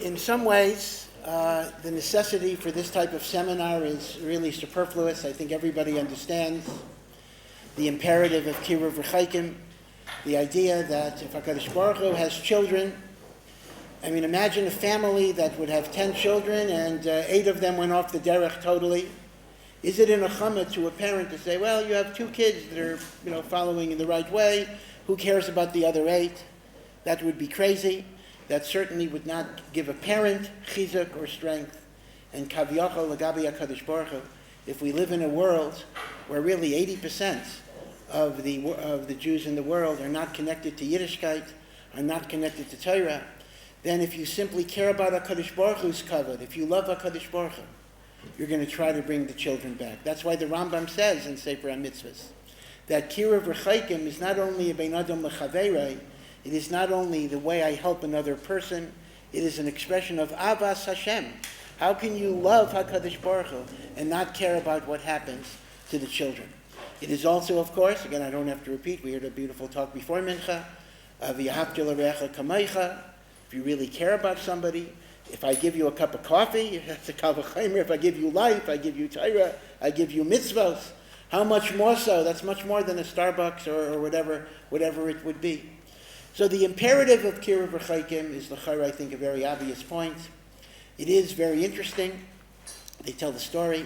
in some ways, the necessity for this type of seminar is really superfluous. I think everybody understands the imperative of Kiruv V'chaikim, the idea that if HaKadosh Baruch Hu has children, I mean, imagine a family that would have 10 children and 8 of them went off the derech totally. Is it in a chama to a parent to say, well, you have 2 kids that are, following in the right way. Who cares about the other 8? That would be crazy. That certainly would not give a parent chizuk or strength. And kaviyachol lagabi HaKadosh Baruch Hu, if we live in a world where really 80% of the Jews in the world are not connected to Yiddishkeit, are not connected to Torah, then if you simply care about HaKadosh Baruch Hu's kavod, if you love HaKadosh Baruch Hu, you're going to try to bring the children back. That's why the Rambam says in Sefer HaMitzvahs that Kiruv V'chaikim is not only a bein adam lechaverei, it is not only the way I help another person, it is an expression of avas Hashem. How can you love HaKadosh Baruch Hu and not care about what happens to the children? It is also, of course, again, I don't have to repeat, we heard a beautiful talk before Mincha, v'yahavta l'reacha kameicha. If you really care about somebody, if I give you a cup of coffee, that's a kal v'chomer. If I give you life, I give you Torah, I give you mitzvos. How much more so? That's much more than a Starbucks or whatever it would be. So the imperative of Kiruv V'chaikim is, l'chara, I think, a very obvious point. It is very interesting. They tell the story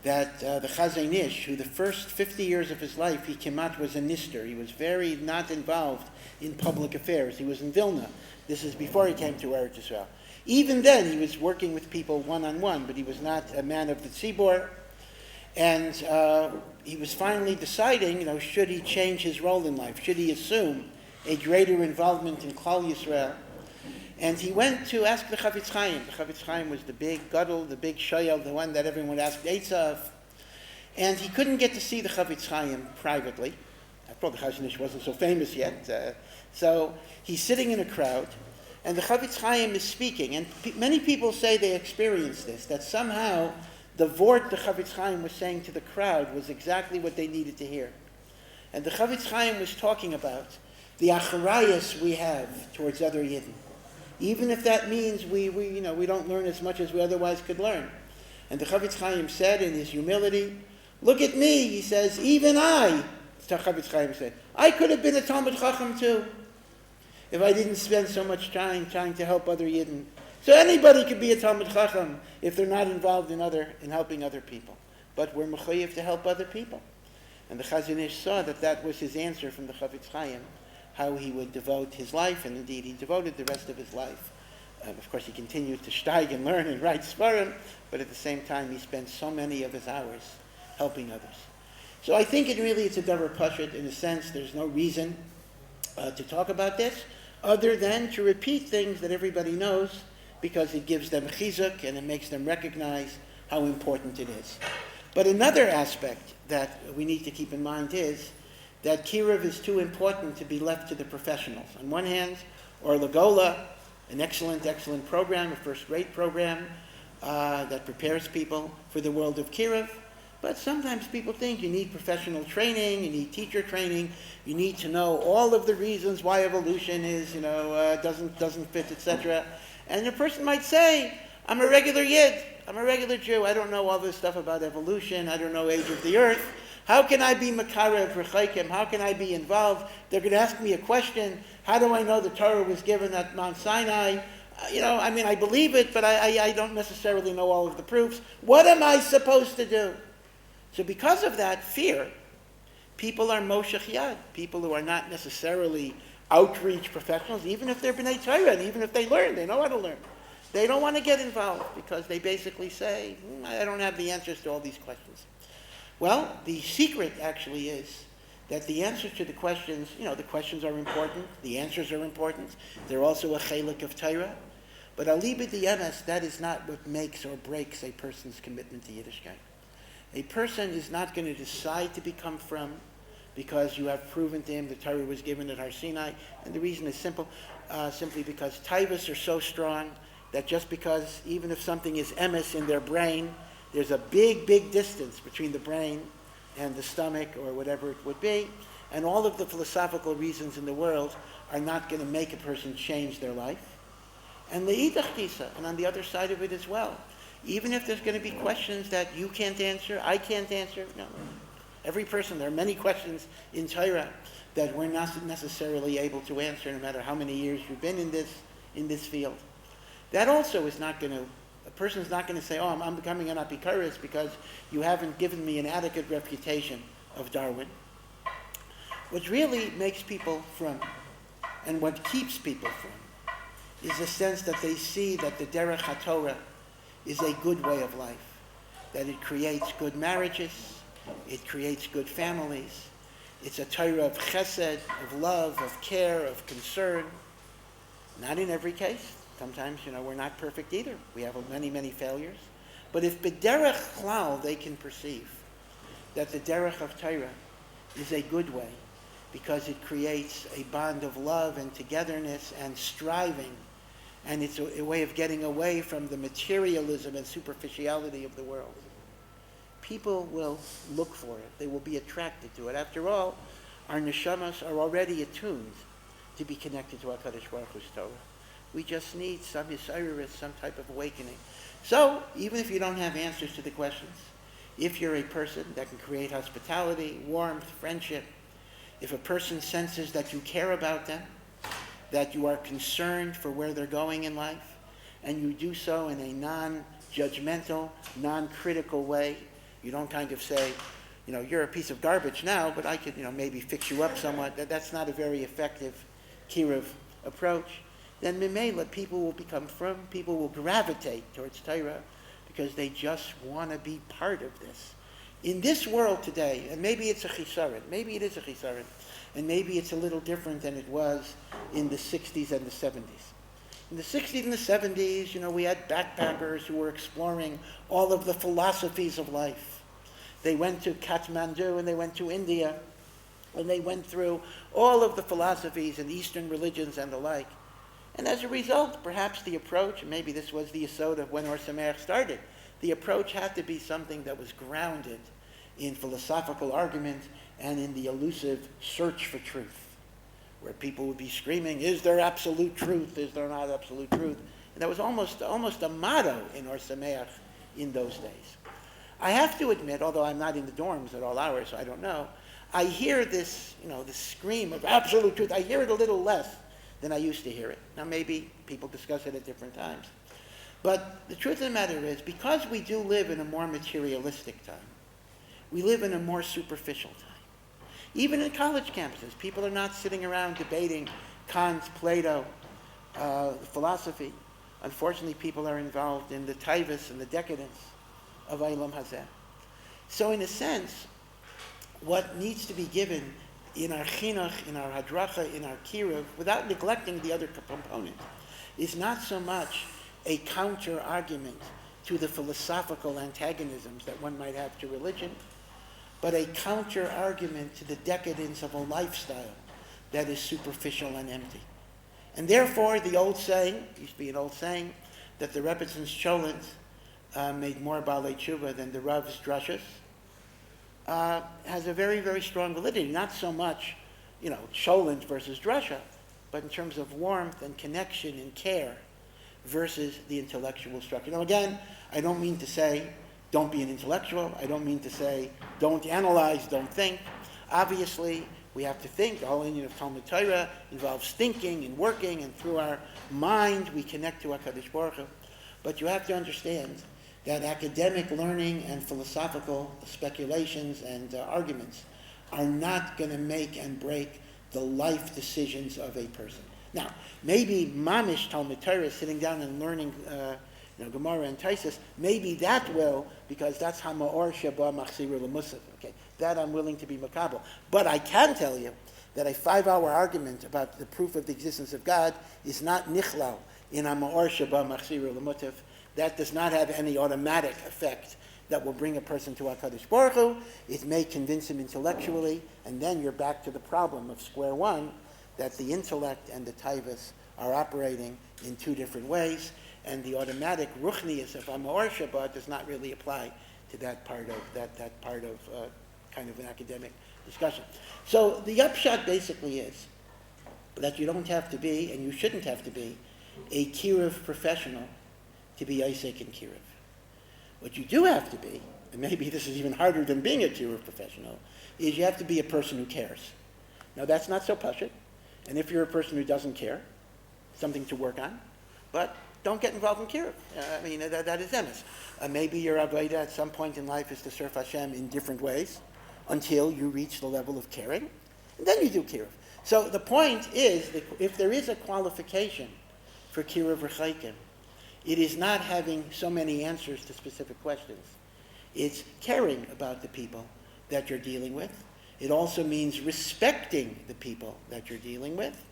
that the Chazon Ish, who the first 50 years of his life, he kemat was a nister. He was very not involved in public affairs. He was in Vilna. This is before he came to Eretz Yisrael. Even then, he was working with people one-on-one, but he was not a man of the tzibor. And he was finally deciding, should he change his role in life? Should he assume a greater involvement in Klal Yisrael? And he went to ask the Chafetz Chaim. The Chafetz Chaim was the big gadol, the big shoyel, the one that everyone asked Eitz of. And he couldn't get to see the Chafetz Chaim privately. After all, the Chazon Ish wasn't so famous yet. So he's sitting in a crowd, and the Chafetz Chaim is speaking. And many people say they experienced this, that somehow the vort the Chafetz Chaim was saying to the crowd was exactly what they needed to hear. And the Chafetz Chaim was talking about the acharayas we have towards other Yidden. Even if that means we don't learn as much as we otherwise could learn. And the Chafetz Chaim said in his humility, look at me, he says, even I, the Chafetz Chaim said, I could have been a Talmid Chacham too, if I didn't spend so much time trying to help other Yidden. So anybody could be a Talmid Chacham if they're not involved in helping other people. But we're mechayev to help other people. And the Chazon Ish saw that was his answer from the Chafetz Chaim, how he would devote his life, and indeed he devoted the rest of his life. Of course, he continued to steig and learn and write svarim, but at the same time he spent so many of his hours helping others. So I think it's a davar pashut. In a sense, there's no reason to talk about this, other than to repeat things that everybody knows, because it gives them chizuk and it makes them recognize how important it is. But another aspect that we need to keep in mind is that Kiruv is too important to be left to the professionals. On one hand, Or Lagola, an excellent program, a first-rate program that prepares people for the world of Kiruv. But sometimes people think you need professional training, you need teacher training, you need to know all of the reasons why evolution is, doesn't fit, etc. And a person might say, I'm a regular Yid, I'm a regular Jew, I don't know all this stuff about evolution, I don't know age of the earth. How can I be Makarev Rechaikim? How can I be involved? They're going to ask me a question. How do I know the Torah was given at Mount Sinai? I believe it, but I don't necessarily know all of the proofs. What am I supposed to do? So because of that fear, people are moshech yad, people who are not necessarily outreach professionals, even if they're b'nai Torah, and even if they learn, they know how to learn. They don't want to get involved because they basically say, I don't have the answers to all these questions. Well, the secret actually is that the answers to the questions, the questions are important, the answers are important, they're also a chelik of Torah, but alibid the emes, that is not what makes or breaks a person's commitment to Yiddishkeit. A person is not going to decide to become from because you have proven to him the Torah was given at Har Sinai, and the reason is simply because taivas are so strong that just because, even if something is emes in their brain, there's a big distance between the brain and the stomach or whatever it would be, and all of the philosophical reasons in the world are not going to make a person change their life. And le'idach gisa, and on the other side of it as well. Even if there's going to be questions that you can't answer, I can't answer, no. Every person, there are many questions in Torah that we're not necessarily able to answer, no matter how many years you've been in this field. That also is not going to, a person's not going to say, oh, I'm becoming an apikaris because you haven't given me an adequate refutation of Darwin. What really makes people from, and what keeps people from, is the sense that they see that the derech HaTorah is a good way of life, that it creates good marriages, it creates good families, it's a Torah of chesed, of love, of care, of concern. Not in every case. Sometimes, we're not perfect either. We have many, many failures. But if b'derech klal they can perceive that the derech of Torah is a good way because it creates a bond of love and togetherness and striving, and it's a way of getting away from the materialism and superficiality of the world, people will look for it. They will be attracted to it. After all, our neshamas are already attuned to be connected to HaKadosh Baruch Hu's Torah. We just need some yisairis, some type of awakening. So, even if you don't have answers to the questions, if you're a person that can create hospitality, warmth, friendship, if a person senses that you care about them, that you are concerned for where they're going in life, and you do so in a non-judgmental, non-critical way, you don't kind of say, you're a piece of garbage now, but I could, maybe fix you up somewhat. That's not a very effective Kiruv approach. Then Mimela, people will become frum, people will gravitate towards Torah because they just want to be part of this. In this world today, and maybe it's a chisaron, maybe it is a chisaron, and maybe it's a little different than it was in the 60s and the 70s. In the 60s and the 70s, we had backpackers who were exploring all of the philosophies of life. They went to Kathmandu and they went to India, and they went through all of the philosophies and Eastern religions and the like. And as a result, perhaps the approach, and maybe this was the yesod of when Ohr Somayach started, the approach had to be something that was grounded in philosophical argument and in the elusive search for truth, where people would be screaming, is there absolute truth? Is there not absolute truth? And that was almost a motto in Ohr Somayach in those days. I have to admit, although I'm not in the dorms at all hours, so I don't know, I hear this, this scream of absolute truth. I hear it a little less than I used to hear it. Now maybe people discuss it at different times. But the truth of the matter is, because we do live in a more materialistic time, we live in a more superficial time. Even in college campuses, people are not sitting around debating Kant, Plato, philosophy. Unfortunately, people are involved in the taivas and the decadence of Eilam Hazeh. So in a sense, what needs to be given in our chinuch, in our hadracha, in our kiruv, without neglecting the other component, is not so much a counter-argument to the philosophical antagonisms that one might have to religion, but a counter-argument to the decadence of a lifestyle that is superficial and empty. And therefore, the old saying, used to be an old saying, that the Rebbetzins Cholent made more Balei Tshuva than the Rav's drashas, has a very, very strong validity. Not so much, Cholent versus drasha, but in terms of warmth and connection and care versus the intellectual structure. Now again, I don't mean to say don't be an intellectual. I don't mean to say don't analyze, don't think. Obviously, we have to think. The whole union of Talmud Torah involves thinking and working, and through our mind we connect to HaKadosh Baruch Hu. But you have to understand that academic learning and philosophical speculations and arguments are not going to make and break the life decisions of a person. Now, maybe mamish Talmud Torah, sitting down and learning Gemara and Taisus, maybe that will, because that's Hama'or Sheba Machzira L'Musaf. Okay, that I'm willing to be makabel. But I can tell you that a 5-hour argument about the proof of the existence of God is not nichlal in Hama'or Sheba Machzira L'Musaf. That does not have any automatic effect that will bring a person to HaKadosh Baruch Hu. It may convince him intellectually, and then you're back to the problem of square one, that the intellect and the taivas are operating in two different ways, and the automatic ruchnius of Amor Shabbat does not really apply to that part of kind of an academic discussion. So the upshot basically is that you don't have to be, and you shouldn't have to be, a Kiruv professional to be Isaac in Kiruv. What you do have to be, and maybe this is even harder than being a Kiruv professional, is you have to be a person who cares. Now that's not so pashut, and if you're a person who doesn't care, something to work on, but don't get involved in Kiruv. That is emes. Maybe your avodah at some point in life is to serve Hashem in different ways until you reach the level of caring, and then you do Kiruv. So the point is that if there is a qualification for Kiruv Rechaikim, it is not having so many answers to specific questions. It's caring about the people that you're dealing with. It also means respecting the people that you're dealing with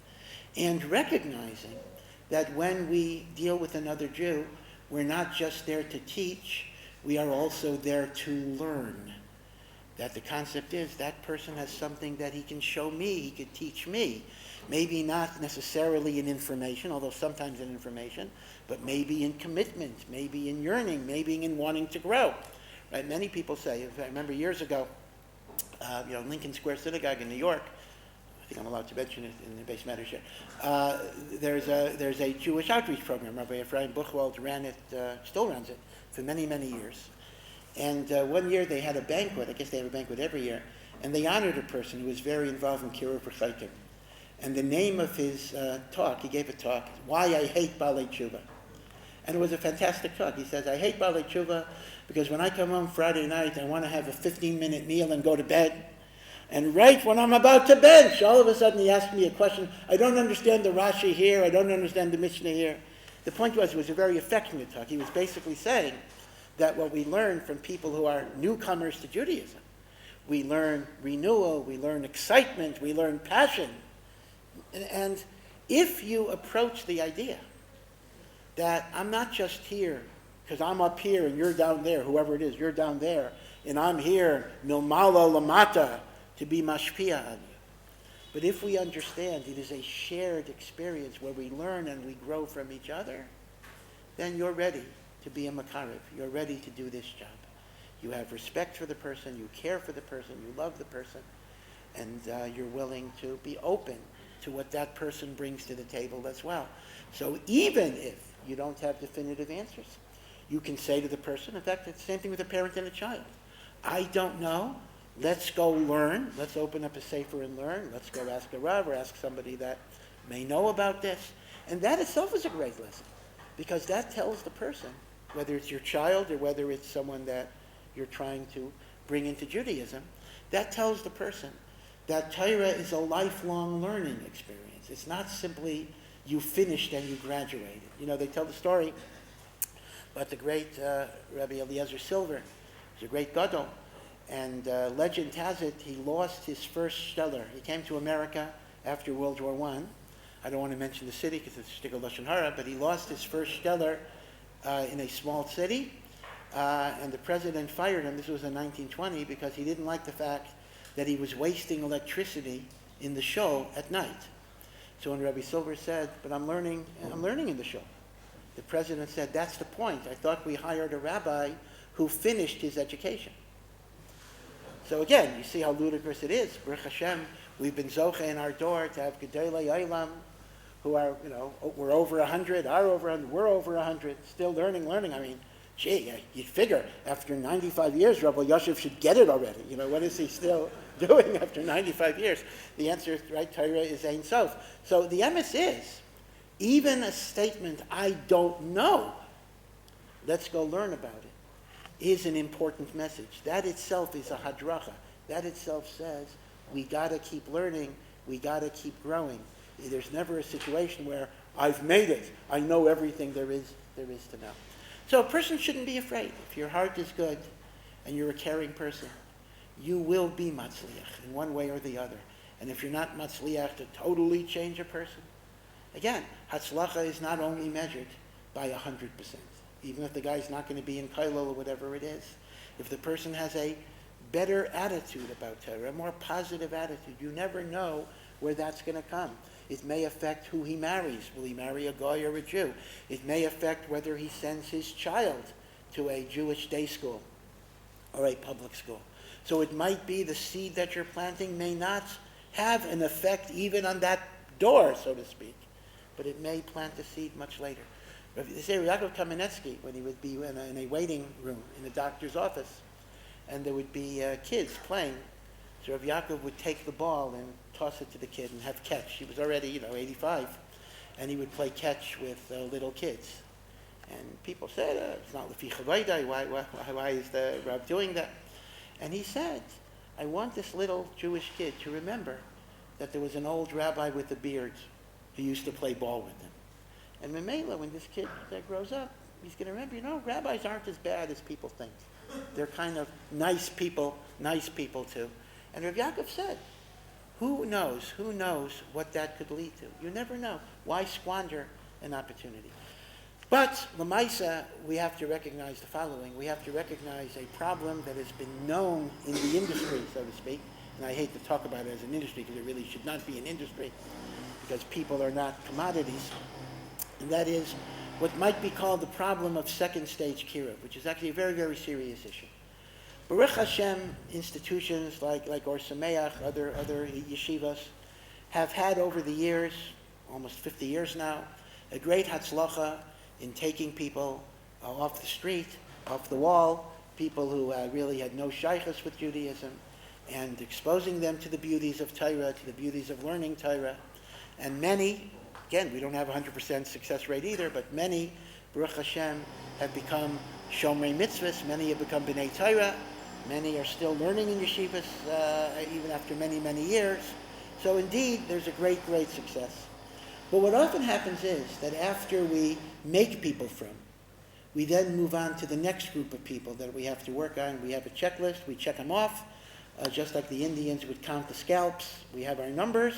and recognizing that when we deal with another Jew, we're not just there to teach, we are also there to learn. That the concept is that person has something that he can show me, he could teach me. Maybe not necessarily in information, although sometimes in information, but maybe in commitment, maybe in yearning, maybe in wanting to grow. Right? Many people say, I remember years ago, Lincoln Square Synagogue in New York, I think I'm allowed to mention it in the base matters here. There's a Jewish outreach program. Rabbi Ephraim Buchwald ran it, still runs it, for many, many years. And one year they had a banquet. I guess they have a banquet every year. And they honored a person who was very involved in Kiruv Rechaikim. And the name of his talk, he gave a talk, Why I Hate Balei Tshuva. And it was a fantastic talk. He says, I hate Balei Tshuva because when I come home Friday night, I want to have a 15-minute meal and go to bed. And right when I'm about to bench, all of a sudden he asked me a question. I don't understand the Rashi here. I don't understand the Mishnah here. The point was, it was a very affectionate talk. He was basically saying that what we learn from people who are newcomers to Judaism, we learn renewal, we learn excitement, we learn passion. And if you approach the idea that I'm not just here because I'm up here and you're down there, whoever it is, you're down there, and I'm here, milmala lamata, to be mashpia on you. But if we understand it is a shared experience where we learn and we grow from each other, then you're ready to be a makarev. You're ready to do this job. You have respect for the person, you care for the person, you love the person, and you're willing to be open to what that person brings to the table as well. So even if you don't have definitive answers, you can say to the person, in fact, it's the same thing with a parent and a child. I don't know. Let's go learn. Let's open up a sefer and learn. Let's go ask a Rav or ask somebody that may know about this. And that itself is a great lesson, because that tells the person, whether it's your child or whether it's someone that you're trying to bring into Judaism, that tells the person that Torah is a lifelong learning experience. It's not simply you finished and you graduated. They tell the story about the great Rabbi Eliezer Silver. He's a great gadol. And legend has it, he lost his first shteller. He came to America after World War I. I don't want to mention the city because it's shtickle lashon hara, but he lost his first shteller in a small city. And the president fired him. This was in 1920 because he didn't like the fact that he was wasting electricity in the show at night. So when Rabbi Silver said, but I'm learning in the show. The president said, that's the point. I thought we hired a rabbi who finished his education. So again, you see how ludicrous it is. Baruch Hashem, we've been zoche in our door to have gedolei olam who are, we're over 100, we're over 100, still learning. I mean, gee, you'd figure after 95 years, Rabbi Yosef should get it already. What is he still doing after 95 years? The answer, right, Torah is Ein Sof. So the emes is, even a statement, I don't know, let's go learn about it, is an important message. That itself is a hadracha. That itself says, we got to keep learning, we got to keep growing. There's never a situation where I've made it, I know everything there is to know. So a person shouldn't be afraid. If your heart is good and you're a caring person, you will be matzliach in one way or the other. And if you're not matzliach to totally change a person, again, hatzlacha is not only measured by 100%. Even if the guy's not going to be in kailul or whatever it is. If the person has a better attitude about Torah, a more positive attitude, you never know where that's going to come. It may affect who he marries. Will he marry a Goy or a Jew? It may affect whether he sends his child to a Jewish day school or a public school. So it might be the seed that you're planting may not have an effect even on that door, so to speak. but it may plant the seed much later. Rabbi Yaakov Kamenetsky, when he would be in a waiting room in a doctor's office, and there would be kids playing, so Rabbi Yaakov would take the ball and toss it to the kid and have catch. He was already, 85, and he would play catch with little kids. And people said, it's not Lefi Chavaydai, why is the Rav doing that? And he said, I want this little Jewish kid to remember that there was an old rabbi with a beard who used to play ball with him. And Mamela, when this kid grows up, he's going to remember, rabbis aren't as bad as people think. They're kind of nice people too. And Rav Yaakov said, who knows what that could lead to? You never know. Why squander an opportunity? But, Lamaisa, we have to recognize the following. We have to recognize a problem that has been known in the industry, so to speak. And I hate to talk about it as an industry because it really should not be an industry because people are not commodities. And that is what might be called the problem of second stage Kiruv, which is actually a very, very serious issue. Baruch Hashem, institutions like Ohr Somayach, other yeshivas, have had over the years, almost 50 years now, a great hatzlacha in taking people off the street, off the wall, people who really had no shaychus with Judaism, and exposing them to the beauties of Torah, to the beauties of learning Torah. And many, again, we don't have a 100% success rate either, but many, Baruch Hashem, have become Shomrei Mitzvahs, many have become B'nai Torah, many are still learning in yeshivas, even after many, many years. So indeed, there's a great, great success. But what often happens is that after we make people from, we then move on to the next group of people that we have to work on. We have a checklist, we check them off, just like the Indians would count the scalps. We have our numbers,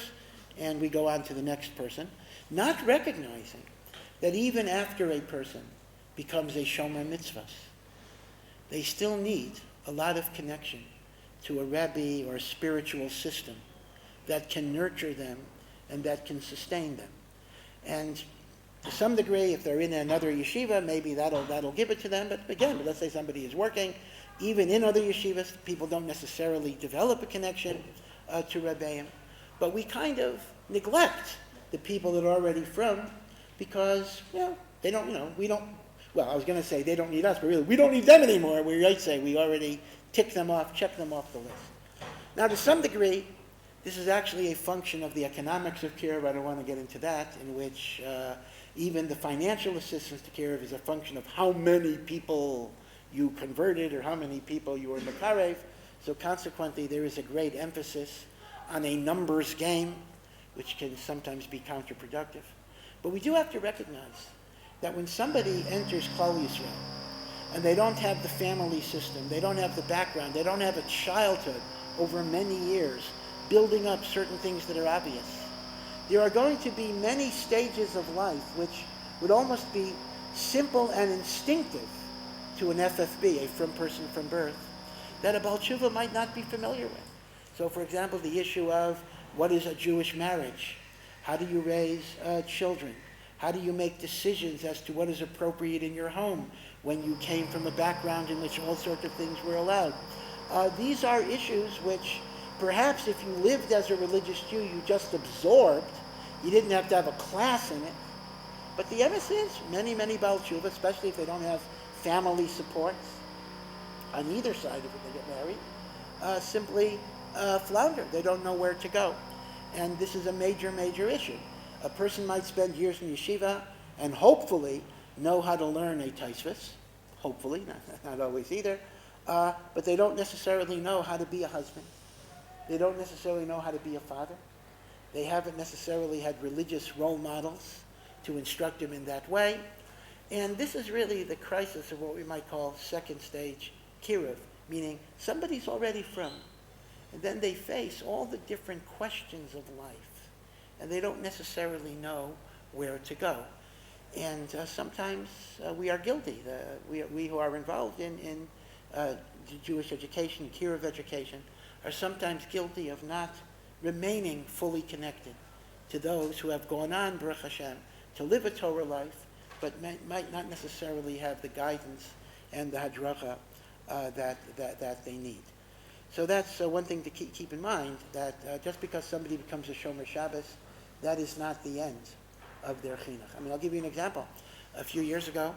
and we go on to the next person, not recognizing that even after a person becomes a Shomer Mitzvahs, they still need a lot of connection to a Rabbi or a spiritual system that can nurture them and that can sustain them. And to some degree, if they're in another yeshiva, maybe that'll give it to them. But again, let's say somebody is working, even in other yeshivas, people don't necessarily develop a connection to Rebbeim. But we kind of neglect the people that are already from because, they don't, we don't, well, I was going to say they don't need us, but really, we don't need them anymore. We might say we already tick them off, check them off the list. Now, to some degree, this is actually a function of the economics of Kiruv. I don't want to get into that, in which even the financial assistance to Kiruv is a function of how many people you converted or how many people you were mekarev. So consequently, there is a great emphasis on a numbers game, which can sometimes be counterproductive. But we do have to recognize that when somebody enters Klal Yisrael and they don't have the family system, they don't have the background, they don't have a childhood over many years, building up certain things that are obvious. There are going to be many stages of life which would almost be simple and instinctive to an FFB, a from person from birth, that a Baal Tshuva might not be familiar with. So, for example, the issue of what is a Jewish marriage? How do you raise children? How do you make decisions as to what is appropriate in your home when you came from a background in which all sorts of things were allowed? These are issues which perhaps if you lived as a religious Jew, you just absorbed. You didn't have to have a class in it. But the emes is, many Baal Tshuva, especially if they don't have family supports on either side of it, they get married, simply flounder. They don't know where to go. And this is a major, major issue. A person might spend years in yeshiva and hopefully know how to learn a taisvus, hopefully, not always either, but they don't necessarily know how to be a husband. They don't necessarily know how to be a father. They haven't necessarily had religious role models to instruct them in that way. And this is really the crisis of what we might call second stage Kiruv, meaning somebody's already from, and then they face all the different questions of life, and they don't necessarily know where to go. And sometimes we are guilty. We who are involved in Jewish education, Kiruv education, are sometimes guilty of not remaining fully connected to those who have gone on, Baruch Hashem, to live a Torah life, but might not necessarily have the guidance and the hadracha that they need. So that's one thing to keep in mind, that just because somebody becomes a Shomer Shabbos, that is not the end of their chinuch. I mean, I'll give you an example. A few years ago,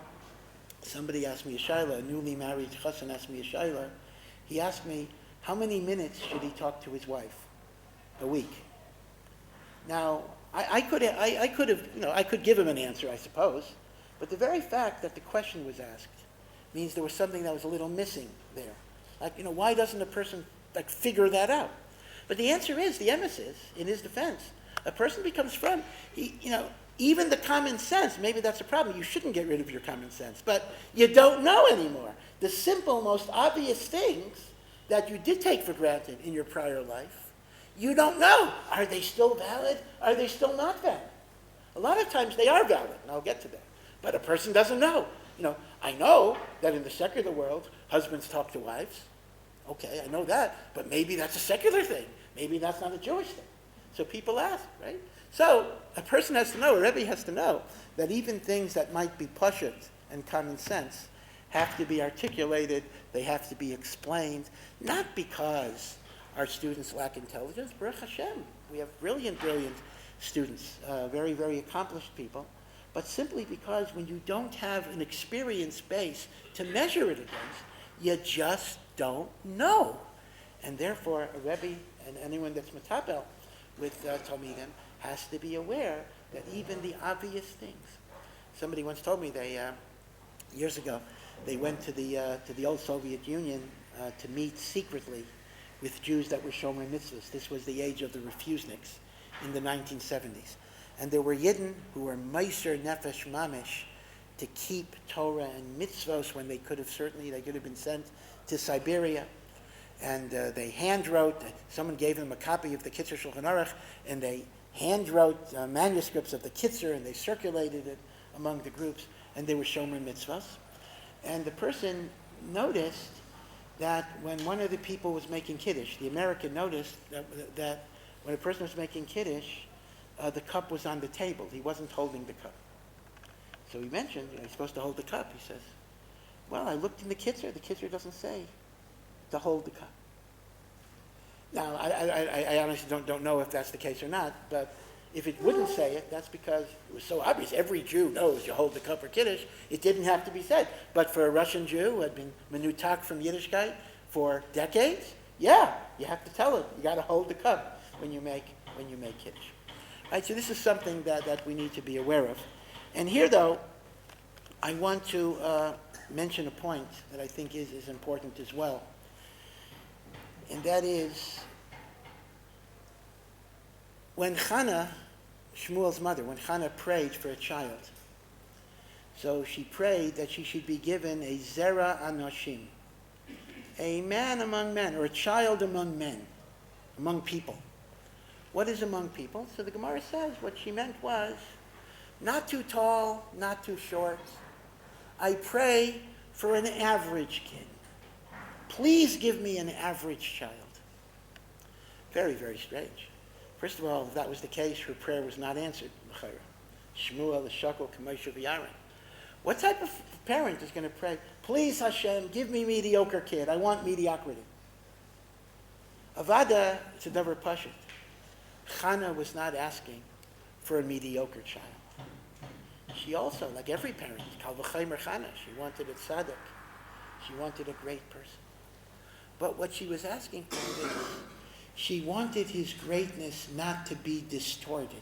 somebody asked me a shayla, a newly married chassan asked me a shayla. He asked me, how many minutes should he talk to his wife a week? Now, I could give him an answer, I suppose, but the very fact that the question was asked means there was something that was a little missing there. Like, why doesn't a person figure that out? But the answer is, the emes is, in his defense, a person becomes from, even the common sense, maybe that's a problem. You shouldn't get rid of your common sense, but you don't know anymore. The simple, most obvious things that you did take for granted in your prior life, you don't know. Are they still valid? Are they still not valid? A lot of times they are valid, and I'll get to that. But a person doesn't know. I know that in the secular world, husbands talk to wives. Okay, I know that, but maybe that's a secular thing. Maybe that's not a Jewish thing. So people ask, right? So a person has to know, a Rebbe has to know, that even things that might be pashut and common sense have to be articulated, they have to be explained, not because our students lack intelligence. Baruch Hashem, we have brilliant students, very, very accomplished people, but simply because when you don't have an experience base to measure it against, you just don't know. And therefore, a Rebbe and anyone that's metapel with Talmidim has to be aware that even the obvious things. Somebody once told me years ago, they went to the old Soviet Union to meet secretly with Jews that were shomer mitzvahs. This was the age of the refuseniks in the 1970s. And there were Yidden who were meiser nefesh mamish to keep Torah and mitzvos when they could have been sent to Siberia. And they handwrote, someone gave them a copy of the Kitzur Shulchan Aruch, and they handwrote manuscripts of the Kitzur, and they circulated it among the groups, and they were shomer mitzvahs. And the person noticed that when one of the people was making Kiddush, the American noticed that when a person was making Kiddush, the cup was on the table. He wasn't holding the cup. So he mentioned, he's supposed to hold the cup. He says, well, I looked in the Kitzur doesn't say to hold the cup. Now, I honestly don't know if that's the case or not, but if it wouldn't say it, that's because it was so obvious. Every Jew knows you hold the cup for Kiddush. It didn't have to be said. But for a Russian Jew who had been menutak from Yiddishkeit for decades, yeah, you have to tell it. You got to hold the cup when you make Kiddush. Right, so this is something that we need to be aware of. And here, though, I want to mention a point that I think is important as well. And that is, when Chana, Shmuel's mother, when Chana prayed for a child, so she prayed that she should be given a Zera Anoshim, a man among men, or a child among men, among people. What is among people? So the Gemara says what she meant was, not too tall, not too short. I pray for an average kid. Please give me an average child. Very, very strange. First of all, if that was the case, her prayer was not answered. Shmuel, the Shakol, Kamosha, V'Yaron. What type of parent is going to pray, please Hashem, give me mediocre kid. I want mediocrity. Avada, it's a davar pashut. Chana was not asking for a mediocre child. She also, like every parent, Kal v'chaymer Chana, she wanted a tzaddik. She wanted a great person. But what she was asking for is, she wanted his greatness not to be distorted.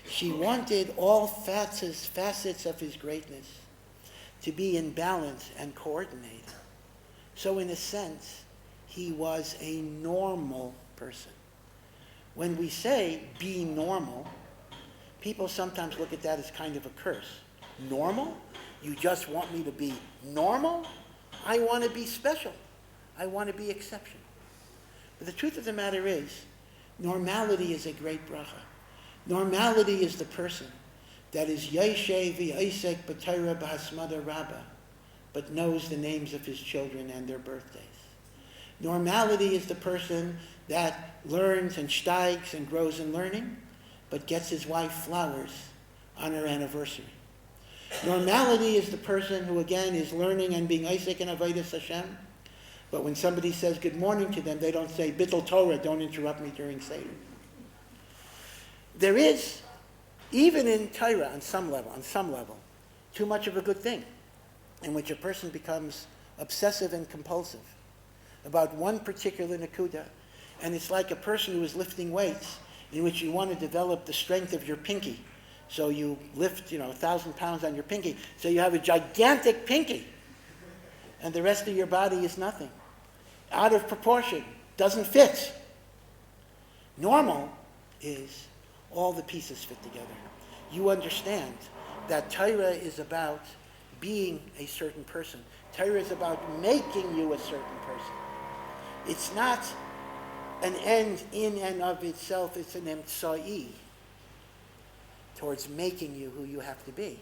She wanted all facets of his greatness to be in balance and coordinated. So in a sense, he was a normal person. When we say be normal, people sometimes look at that as kind of a curse. Normal? You just want me to be normal? I want to be special. I want to be exceptional. But the truth of the matter is, normality is a great bracha. Normality is the person that is Yeshe v'Yisek b'Torah b'Hasmada Rabbah, but knows the names of his children and their birthdays. Normality is the person that learns and steigs and grows in learning, but gets his wife flowers on her anniversary. Normality is the person who, again, is learning and being Isaac and Avodas Hashem, but when somebody says good morning to them, they don't say, Bittul Torah, don't interrupt me during Seder. There is, even in Torah, on some level, too much of a good thing, in which a person becomes obsessive and compulsive about one particular nakuda, and it's like a person who is lifting weights, in which you want to develop the strength of your pinky. So you lift, 1,000 pounds on your pinky, so you have a gigantic pinky, and the rest of your body is nothing, out of proportion, doesn't fit. Normal is all the pieces fit together. You understand that Torah is about being a certain person. Torah is about making you a certain person. It's not an end in and of itself, it's an emtsai towards making you who you have to be.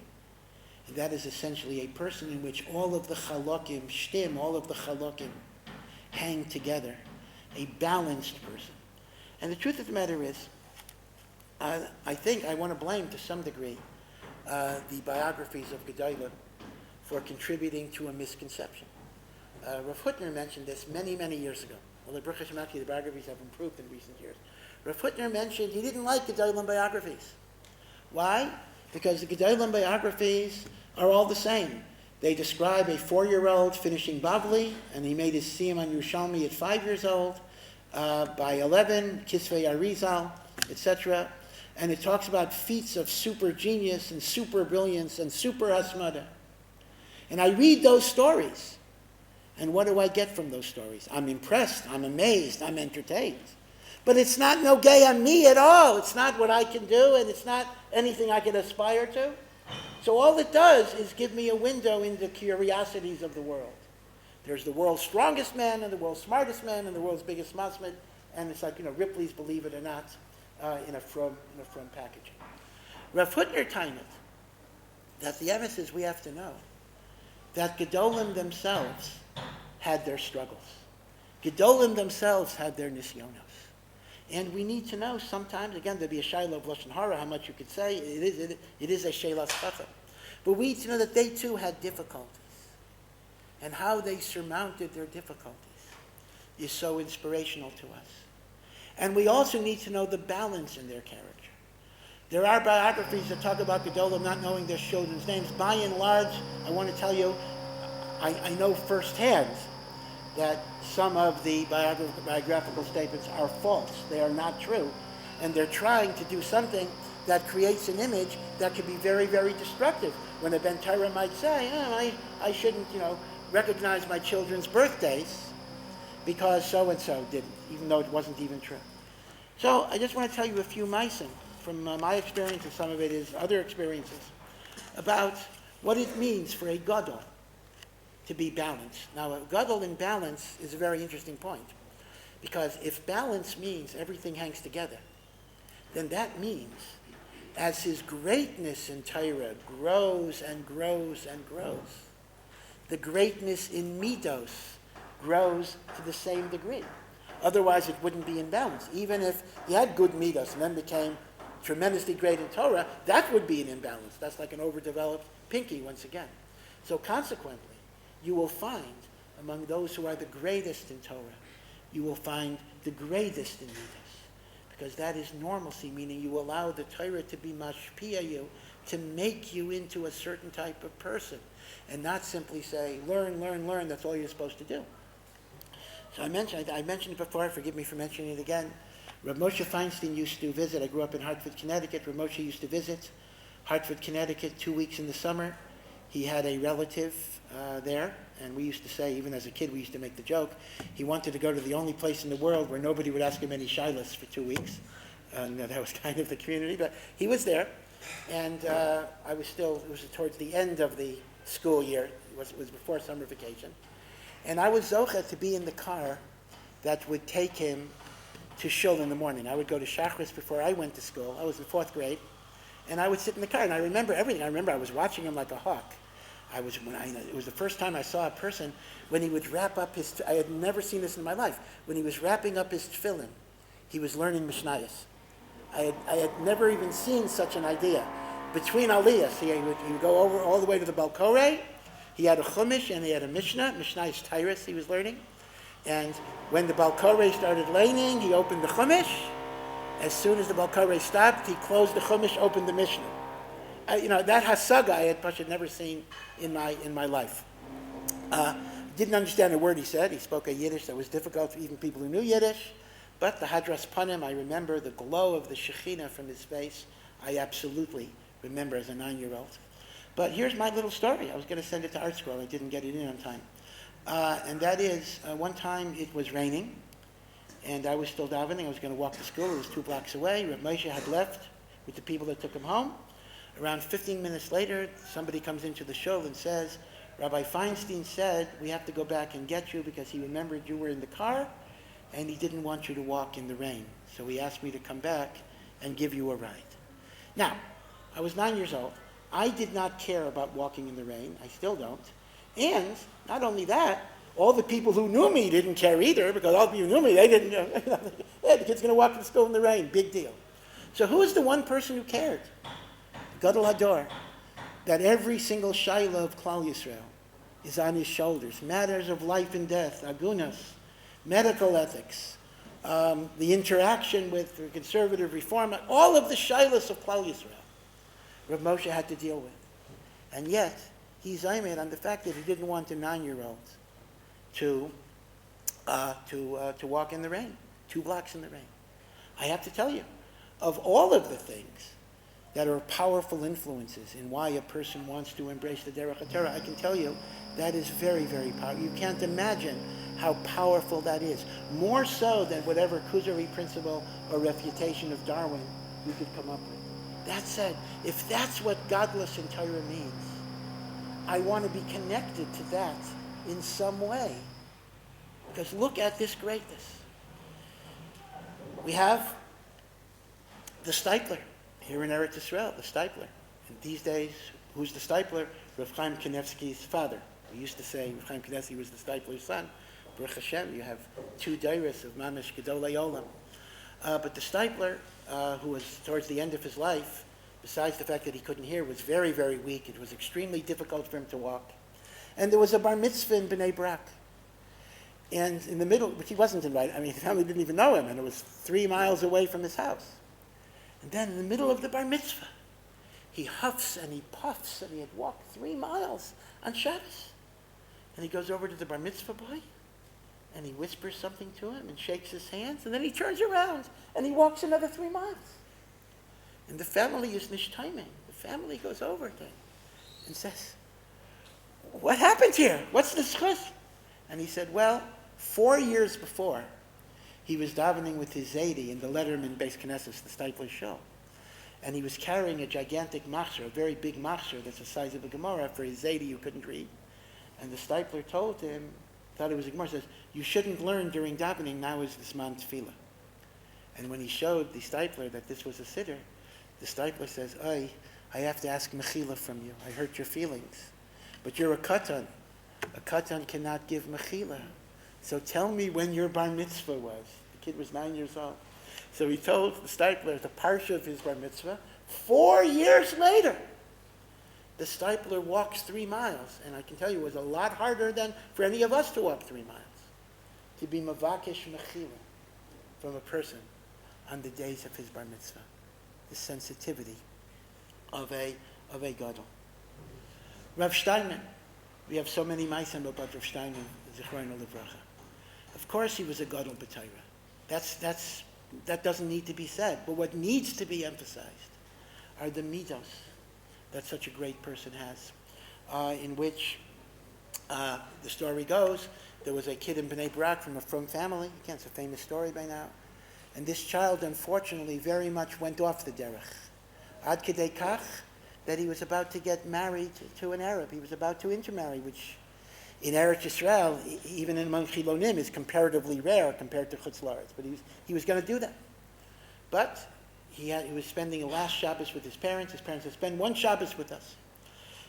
And that is essentially a person in which all of the chalokim, shtim, all of the chalokim hang together. A balanced person. And the truth of the matter is, I think I want to blame to some degree the biographies of Gedolim for contributing to a misconception. Rav Hutner mentioned this many, many years ago. Well, the biographies have improved in recent years. Rav Hutner mentioned he didn't like Gedolim biographies. Why? Because the Gedolim biographies are all the same. They describe a 4-year-old finishing Bavli, and he made his Siyum on Yerushalmi at 5 years old. By 11, Kisvei Arizal, etc. And it talks about feats of super genius and super brilliance and super hasmada. And I read those stories. And what do I get from those stories? I'm impressed, I'm amazed, I'm entertained. But it's not nogay on me at all. It's not what I can do, and it's not anything I can aspire to. So all it does is give me a window into curiosities of the world. There's the world's strongest man and the world's smartest man and the world's biggest masmid, and it's like, Ripley's Believe It or Not in a from packaging. Rav Hutner timed it that the emphasis we have to know that Gedolim themselves had their struggles. Gedolim themselves had their nisyonos. And we need to know sometimes, again, there'd be a shayla of Lashon Hara, how much you could say, it is a shaylas chacham. But we need to know that they too had difficulties. And how they surmounted their difficulties is so inspirational to us. And we also need to know the balance in their character. There are biographies that talk about Gedolim not knowing their children's names. By and large, I want to tell you, I know firsthand that some of the biographical statements are false. They are not true. And they're trying to do something that creates an image that can be very, very destructive. When a Ben Torah might say, I shouldn't, recognize my children's birthdays because so-and-so didn't, even though it wasn't even true. So I just want to tell you a few maisim from my experience, and some of it is other experiences, about what it means for a gadol to be balanced. Now, a gadol in balance is a very interesting point, because if balance means everything hangs together, then that means as his greatness in Torah grows and grows and grows, the greatness in midos grows to the same degree. Otherwise, it wouldn't be in balance. Even if he had good midos and then became tremendously great in Torah, that would be an imbalance. That's like an overdeveloped pinky once again. So consequently, you will find among those who are the greatest in Torah, you will find the greatest in midos. Because that is normalcy, meaning you allow the Torah to be mashpia you, to make you into a certain type of person, and not simply say, learn, learn, learn, that's all you're supposed to do. So I mentioned it before, forgive me for mentioning it again. Rav Moshe Feinstein used to visit, I grew up in Hartford, Connecticut. Rav Moshe used to visit Hartford, Connecticut 2 weeks in the summer. He had a relative there, and we used to say, even as a kid, we used to make the joke, he wanted to go to the only place in the world where nobody would ask him any shilas for 2 weeks. That was kind of the community, but he was there. And it was towards the end of the school year. It was before summer vacation. And I was zocheh to be in the car that would take him to shul in the morning. I would go to Shachris before I went to school. I was in 4th grade. And I would sit in the car, and I remember everything. I remember I was watching him like a hawk. It was the first time I saw a person when he would wrap up his, I had never seen this in my life, when he was wrapping up his tefillin, he was learning Mishnayos. I had never even seen such an idea. Between aliyahs, he would go over all the way to the Balkorei. He had a Chumash and he had a Mishnah. Mishnayos Tyrus he was learning. And when the Balkorei started laning, he opened the Chumash. As soon as the Balkare stopped, he closed the Chumash, opened the Mishnah. That Hasaga I had never seen in my life. Didn't understand a word he said. He spoke a Yiddish that was difficult for even people who knew Yiddish. But the Hadras Panim, I remember the glow of the Shekhinah from his face. I absolutely remember as a 9-year-old. But here's my little story. I was going to send it to Art Scroll. I didn't get it in on time. And that is, one time it was raining, and I was still davening. I was going to walk to school. It was 2 blocks away. Rabbi Moshe had left with the people that took him home. Around 15 minutes later, somebody comes into the shul and says, Rabbi Feinstein said, we have to go back and get you because he remembered you were in the car, and he didn't want you to walk in the rain. So he asked me to come back and give you a ride. Now, I was 9 years old. I did not care about walking in the rain. I still don't. And not only that, all the people who knew me didn't care either, because all the people who knew me, they didn't know. Hey, the kid's going to walk to school in the rain. Big deal. So who is the one person who cared? Gadol Hador. That every single shayla of Klal Yisrael is on his shoulders. Matters of life and death, agunas, medical ethics, the interaction with the conservative reform, all of the shaylas of Klal Yisrael, Rav Moshe had to deal with. And yet, he's aimed on the fact that he didn't want a 9-year-old to walk in the rain, 2 blocks in the rain. I have to tell you, of all of the things that are powerful influences in why a person wants to embrace the Derech HaTorah, I can tell you that is very, very powerful. You can't imagine how powerful that is. More so than whatever Kuzari principle or refutation of Darwin you could come up with. That said, if that's what godless in Torah means, I want to be connected to that in some way. Because look at this greatness. We have the Steipler here in Eretz Yisrael, the Steipler. And these days, who's the Steipler? Rav Chaim Kanevsky's father. We used to say Rav Chaim Kanevsky was the Steipler's son. Baruch Hashem, you have 2 dairas of Mamish Gedolei Olam. But the Steipler, who was towards the end of his life, besides the fact that he couldn't hear, was very, very weak. It was extremely difficult for him to walk. And there was a bar mitzvah in Bnei Brak. And in the middle, which he wasn't invited, his family didn't even know him, and it was 3 miles away from his house. And then in the middle of the bar mitzvah, he huffs and he puffs, and he had walked 3 miles on Shabbos. And he goes over to the bar mitzvah boy, and he whispers something to him and shakes his hands, and then he turns around and he walks another 3 miles. And the family is nishtaiming. The family goes over to him and says, what happened here? What's the schus? And he said, well, 4 years before, he was davening with his Zaidi in the Letterman Beis Knesset, the Steipler show. And he was carrying a gigantic machzor, a very big machzor that's the size of a Gemara for his Zaidi who couldn't read. And the Steipler told him, thought it was a Gemara, says, you shouldn't learn during davening, now is the Zman Tefillah. And when he showed the Steipler that this was a siddur, the Steipler says, I have to ask mechila from you. I hurt your feelings. But you're a katan. A katan cannot give mechila. So tell me when your bar mitzvah was. The kid was 9 years old. So he told the Steipler the parsha of his bar mitzvah. 4 years later, the Steipler walks 3 miles. And I can tell you it was a lot harder than for any of us to walk 3 miles. To be mavakesh mechila from a person on the days of his bar mitzvah. The sensitivity of a gadol. Rav Steinman. We have so many ma'asim about Rav Steinman, Zichrono Livracha. Of course he was a gadol b'Torah. That doesn't need to be said. But what needs to be emphasized are the midos that such a great person has, in which the story goes, there was a kid in Bnei Brak from a frum family. Again, it's a famous story by now. And this child, unfortunately, very much went off the derech. Ad kedei kach, that he was about to get married to an Arab. He was about to intermarry, which in Eretz Yisrael, even among Chilonim, is comparatively rare compared to Chutz La'aretz. But he was going to do that. But he was spending a last Shabbos with his parents. His parents said, spend 1 Shabbos with us.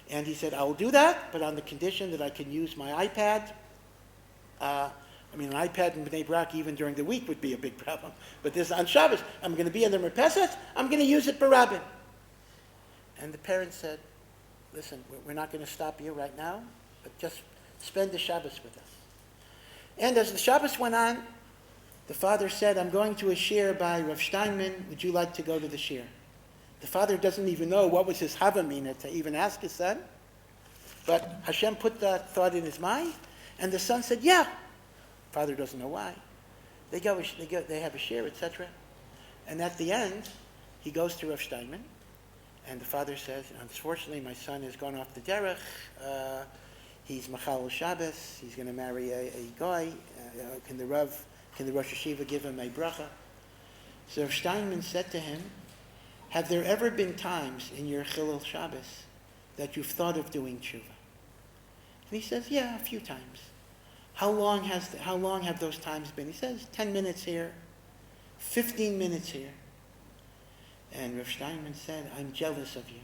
And he said, I will do that, but on the condition that I can use my iPad. An iPad in Bnei Brak even during the week would be a big problem. But this on Shabbos, I'm going to be in the Merpeset, I'm going to use it for Rabbin. And the parents said, listen, we're not going to stop you right now, but just spend the Shabbos with us. And as the Shabbos went on, The father said, I'm going to a shir by Rav Steinman. Would you like to go to the shir? The father doesn't even know what was his havamina to even ask his son. But Hashem put that thought in his mind, and the son said, yeah. Father doesn't know why. They have a shir, etc. And at the end, he goes to Rav Steinman, and the father says, unfortunately, my son has gone off the derech. He's Machal Shabbos. He's going to marry a guy. Can the Rosh Yeshiva give him a bracha? So Rav Steinman said to him, have there ever been times in your Chilul Shabbos that you've thought of doing tshuva? And he says, yeah, a few times. How long have those times been? He says, 10 minutes here, 15 minutes here. And Rav Steinman said, I'm jealous of you,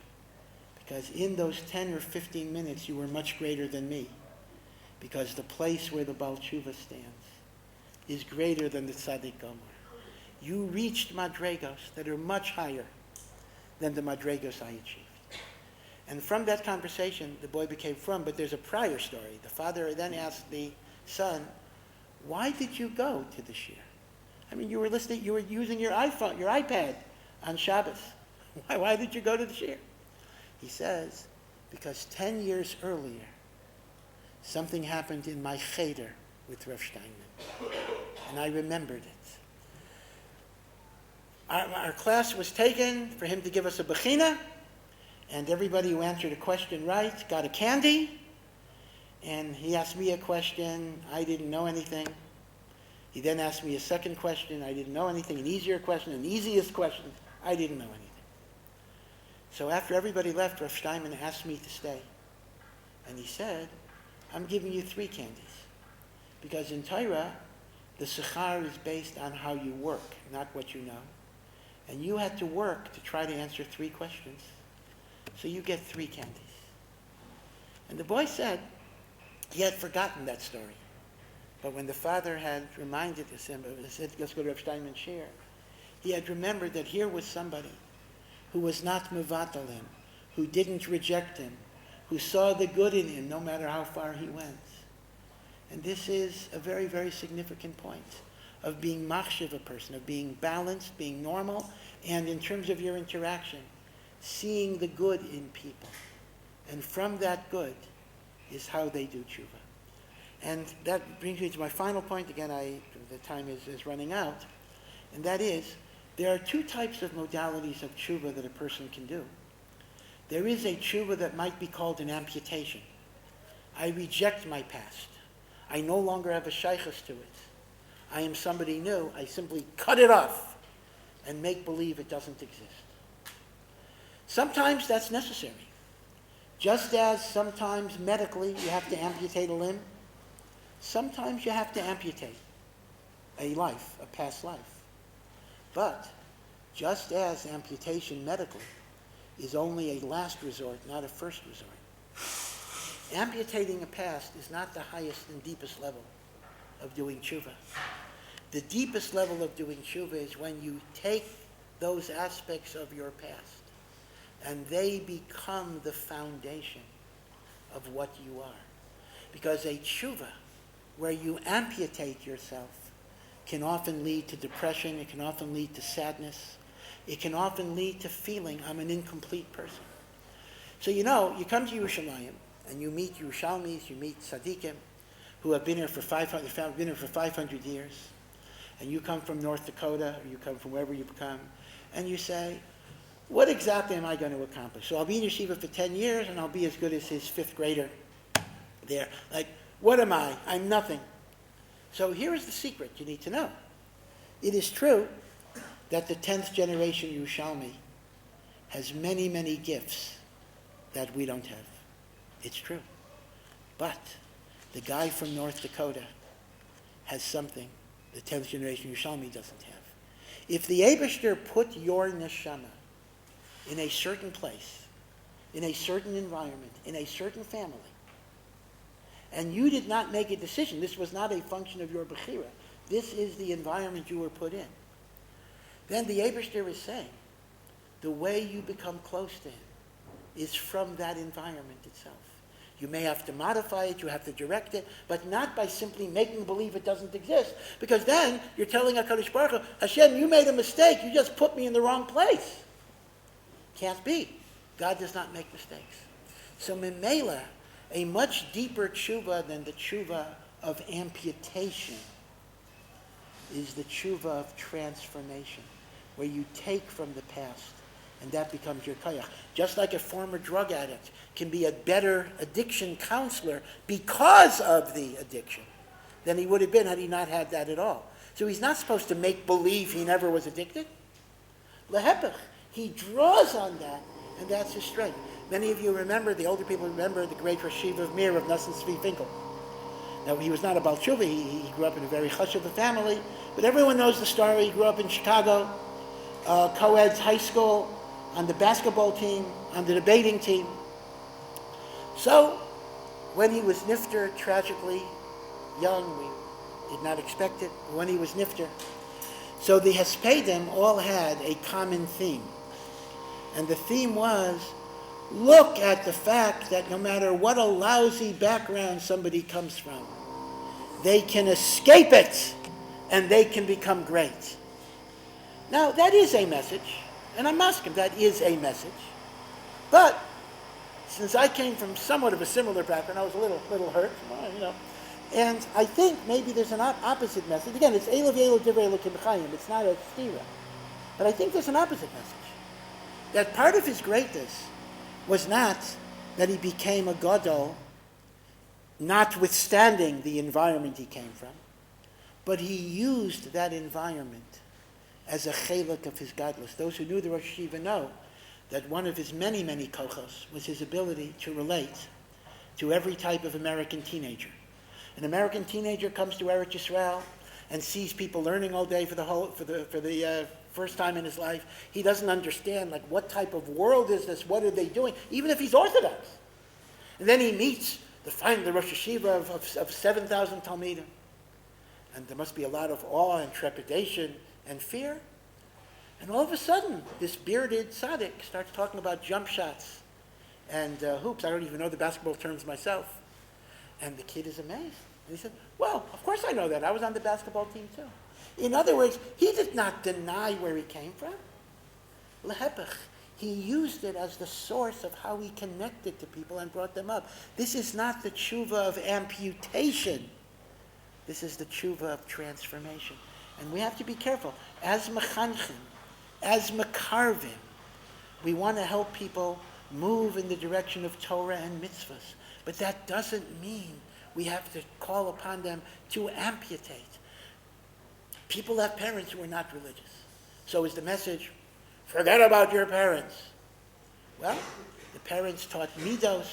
because in those 10 or 15 minutes you were much greater than me, because the place where the Baal Tshuva stands is greater than the Tzaddik Gomer. You reached madregos that are much higher than the madregos I achieved. And from that conversation, the boy became frum, but there's a prior story. The father then asked the son, why did you go to the shir? I mean, you were using your iPhone, your iPad on Shabbos. Why did you go to the shir? He says, because 10 years earlier, something happened in my cheder with Rav Steinman, and I remembered it. Our class was taken for him to give us a bechina, and everybody who answered a question right got a candy, and he asked me a question, I didn't know anything. He then asked me a second question, I didn't know anything, an easier question, an easiest question, I didn't know anything. So after everybody left, Rav Steinman asked me to stay. And he said, I'm giving you 3 candies. Because in Torah, the sechar is based on how you work, not what you know. And you had to work to try to answer 3 questions. So you get 3 candies. And the boy said he had forgotten that story. But when the father had reminded him, said, let's go to Rav Steinman's shir, he had remembered that here was somebody who was not mevatel him, who didn't reject him, who saw the good in him no matter how far he went. And this is a very, very significant point of being machshav a person, of being balanced, being normal, and in terms of your interaction, seeing the good in people. And from that good is how they do tshuva. And that brings me to my final point. Again, the time is running out. And that is, there are 2 types of modalities of tshuva that a person can do. There is a tshuva that might be called an amputation. I reject my past. I no longer have a shaychus to it. I am somebody new. I simply cut it off and make believe it doesn't exist. Sometimes that's necessary. Just as sometimes medically you have to amputate a limb, sometimes you have to amputate a life, a past life. But just as amputation medically is only a last resort, not a first resort, amputating a past is not the highest and deepest level of doing tshuva. The deepest level of doing tshuva is when you take those aspects of your past and they become the foundation of what you are. Because a tshuva where you amputate yourself can often lead to depression, it can often lead to sadness, it can often lead to feeling I'm an incomplete person. So you come to Yerushalayim and you meet Yerushalmis, you meet Tzaddikim who have been here for 500 years, and you come from North Dakota, or you come from wherever you come, and you say, what exactly am I going to accomplish? So I'll be in yeshiva for 10 years and I'll be as good as his 5th grader there. Like, what am I? I'm nothing. So here is the secret you need to know. It is true that the 10th generation Yerushalmi has many, many gifts that we don't have. It's true. But the guy from North Dakota has something the 10th generation Yerushalmi doesn't have. If the Eibishter put your neshama in a certain place, in a certain environment, in a certain family, and you did not make a decision, this was not a function of your bechira, this is the environment you were put in, then the Eibishter is saying, the way you become close to him is from that environment itself. You may have to modify it, you have to direct it, but not by simply making believe it doesn't exist. Because then you're telling HaKadosh Baruch Hu, Hashem, you made a mistake, you just put me in the wrong place. Can't be. God does not make mistakes. So Memela, a much deeper tshuva than the tshuva of amputation, is the tshuva of transformation, where you take from the past, and that becomes your koyach. Just like a former drug addict can be a better addiction counselor because of the addiction than he would have been had he not had that at all. So he's not supposed to make believe he never was addicted. Lehepech, he draws on that, and that's his strength. Many of you remember, the older people remember the great Rosh Yeshiva of Mir of Nosson Tzvi Finkel. Now, he was not a Baal Tshuva, he grew up in a very chashuva family, but everyone knows the story. He grew up in Chicago, co-eds high school, on the basketball team, on the debating team. So, when he was nifter, tragically young, we did not expect it, when he was nifter, so the Hespedim all had a common theme. And the theme was, look at the fact that no matter what a lousy background somebody comes from, they can escape it and they can become great. Now, that is a message, and I'm asking, that is a message. But since I came from somewhat of a similar background, I was a little hurt, and I think maybe there's an opposite message. Again, it's Elav Yelav Divrei Elokim Chayim. It's not a stira. But I think there's an opposite message. That part of his greatness was not that he became a gadol, notwithstanding the environment he came from, but he used that environment as a chelik of his gadlus. Those who knew the Rosh Yeshiva know that one of his many, many kochos was his ability to relate to every type of American teenager. An American teenager comes to Eretz Yisrael and sees people learning all day for the first time in his life. He doesn't understand, like, what type of world is this? What are they doing? Even if he's Orthodox. And then he meets the Rosh Yeshiva of 7,000 Talmidim. And there must be a lot of awe and trepidation and fear. And all of a sudden, this bearded tzaddik starts talking about jump shots and hoops. I don't even know the basketball terms myself. And the kid is amazed. And he said, well, of course I know that. I was on the basketball team too. In other words, he did not deny where he came from. Lehepech, he used it as the source of how he connected to people and brought them up. This is not the tshuva of amputation. This is the tshuva of transformation. And we have to be careful. As mechanchim, as mekarvim, we want to help people move in the direction of Torah and mitzvahs. But that doesn't mean we have to call upon them to amputate. People have parents who are not religious. So is the message, forget about your parents. Well, the parents taught midos,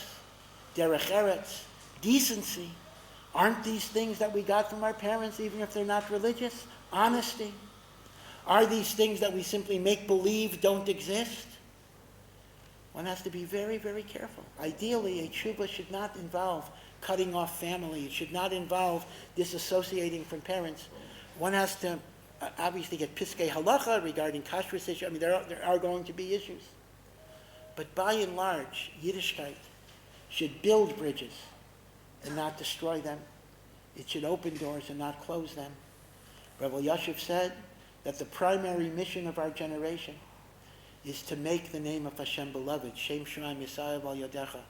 derech eretz, decency. Aren't these things that we got from our parents, even if they're not religious? Honesty. Are these things that we simply make believe don't exist? One has to be very, very careful. Ideally, a tshuva should not involve cutting off family. It should not involve disassociating from parents. One has to obviously get piskei halacha regarding kashrus issues. I mean, there are going to be issues. But by and large, Yiddishkeit should build bridges and not destroy them. It should open doors and not close them. Rabbi Yashiv said that the primary mission of our generation is to make the name of Hashem beloved. Shem Shemaim Yisrael Al Yadecha.